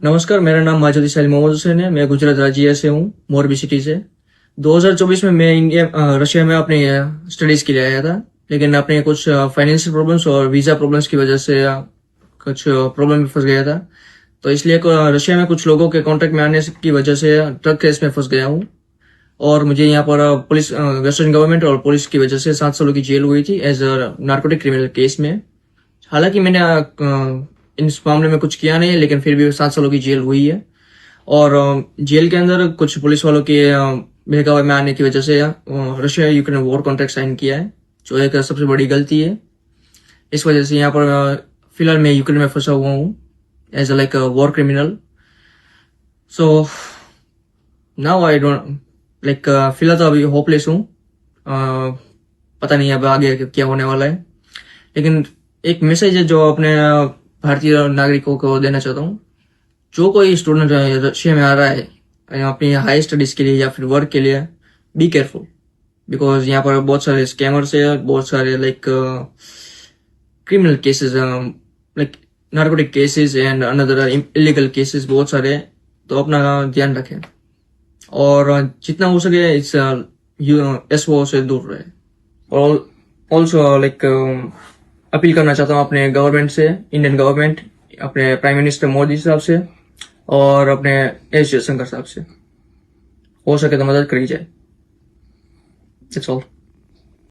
नमस्कार, मेरा नाम माजुद इस्माइल मोहम्मद हुसैन है। मैं गुजरात राज्य से हूँ, मोरबी सिटी से। 2024 में मैं रशिया में अपनी स्टडीज के लिए आया था, लेकिन अपने कुछ फाइनेंशियल प्रॉब्लम्स और वीजा प्रॉब्लम्स की वजह से कुछ प्रॉब्लम में फंस गया था। तो इसलिए रशिया में कुछ लोगों के कांटेक्ट में आने की वजह से ड्रग केस में फंस गया हूँ। और मुझे यहाँ पर पुलिस, वेस्टर्न गवर्नमेंट और पुलिस की वजह से 7 सालों की जेल हुई थी as a narcotic criminal case में। हालांकि मैंने इस मामले में कुछ किया नहीं, लेकिन फिर भी 7 सालों की जेल हुई है। और जेल के अंदर कुछ पुलिस वालों के बहकावे में आने की वजह से Russia Ukraine war contract sign किया है, जो एक सबसे बड़ी गलती है। इस वजह से यहाँ पर फिलहाल मैं यूक्रेन में फंसा हुआ हूँ as like war criminal. So now I don't like, फिलहाल तो अभी होपलेस हूँ। पता नहीं अब आगे क्या होने वाला है, लेकिन एक मैसेज है जो अपने भारतीय नागरिकों को देना चाहता हूँ। जो कोई स्टूडेंट रशिया में आ रहा है अपनी हाई स्टडीज के लिए या फिर वर्क के लिए, बी केयरफुल, बिकॉज यहाँ पर बहुत सारे स्कैमर्स है, बहुत सारे like criminal cases, like narcotic cases and another illegal cases बहुत सारे हैं। तो अपना ध्यान रखें और जितना हो सके इस एसओ से दूर रहे। और ऑल्सो लाइक अपील करना चाहता हूँ अपने गवर्नमेंट से, इंडियन गवर्नमेंट, अपने प्राइम मिनिस्टर मोदी साहब से और अपने एस जयशंकर साहब से, हो सके तो मदद करी जाए। That's all.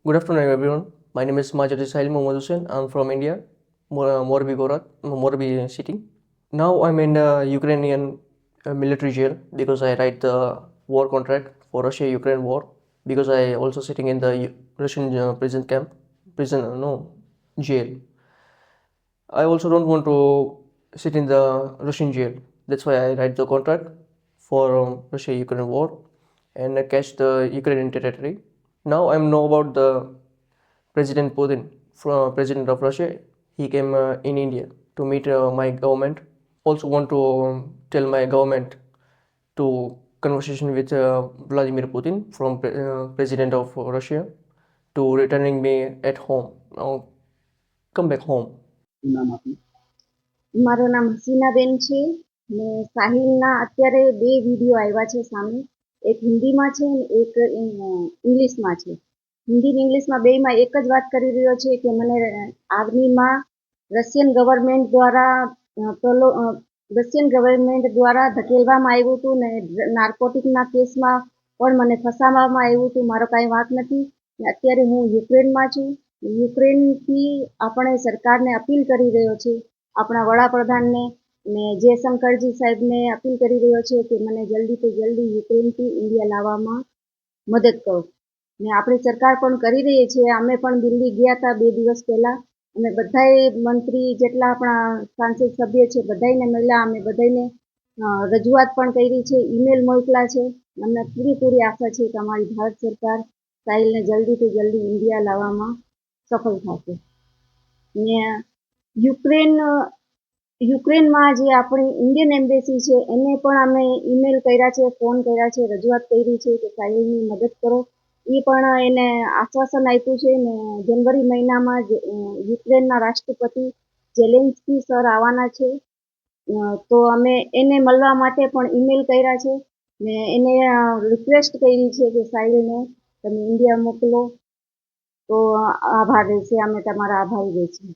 Good afternoon, everyone. My name is Majid Sahil Mohammad Hussain. I'm from India, Morbi Gorat, Morbi city. Now I'm in the Ukrainian military jail because I write the war contract for Russia-Ukraine war. Because I also sitting in the Russian prison camp, no, jail. I also don't want to sit in the Russian jail. That's why I write the contract for Russia-Ukraine war and catch the Ukrainian territory. Now I know about the President Putin, from President of Russia. He came in India to meet my government. Also want to tell my government to conversation with Vladimir Putin from President of Russia to returning me at home. Now come back home. મારું નામ હસીનાબેન છે ને સાહિલના અત્યારે 2 video આવ્યા છે સામે. એક હિન્દીમાં છે અને એક ઇંગ્લિશમાં છે. હિન્દી ને ઇંગ્લિશમાં બેયમાં એક જ વાત કરી રહ્યો છે કે મને આર્મીમાં રશિયન ગવર્મેન્ટ દ્વારા રશિયન ગવર્મેન્ટ દ્વારા ધકેલવામાં આવ્યું હતું ને નાર્કોટિકના કેસમાં પણ મને ફસાવવામાં આવ્યું હતું. મારો કાંઈ વાંક નથી. અત્યારે હું યુક્રેનમાં છું. યુક્રેનથી આપણે સરકારને અપીલ કરી રહ્યો છે, આપણા વડાપ્રધાનને ને જયશંકરજી સાહેબને અપીલ કરી રહ્યો છે કે મને જલ્દીથી જલ્દી યુક્રેનથી ઇન્ડિયા લાવવામાં મદદ કરો. ને આપણી સરકાર પણ કરી રહી છે. અમે પણ દિલ્હી ગયા હતા 2 દિવસ પહેલાં. અમે બધાએ મંત્રી જેટલા આપણા સાંસદ સભ્ય છે બધાને મળ્યા. અમે બધાને રજૂઆત પણ કરી છે, ઈમેલ મોકલા છે. અમને પૂરી આશા છે કે અમારી ભારત સરકાર સાહિલને જલ્દીથી જલ્દી ઇન્ડિયા લાવવામાં સફળ થશે. ને યુક્રેનમાં જે આપણી ઇન્ડિયન એમ્બેસી છે એને પણ અમે ઈમેલ કર્યા છે, ફોન કર્યા છે, રજૂઆત કરી છે કે સાહિલની મદદ કરો. એ પણ એને આશ્વાસન આપ્યું છે ને જનવરી મહિનામાં યુક્રેનના રાષ્ટ્રપતિ ઝેલેન્સ્કી સર આવવાના છે. તો અમે એને મળવા માટે પણ ઈમેલ કર્યા છે ને એને રિક્વેસ્ટ કરી છે કે સાહિલને તમે ઇન્ડિયા મોકલો તો આભાર રહેશે, અમે તમારા આભારી રહીશું.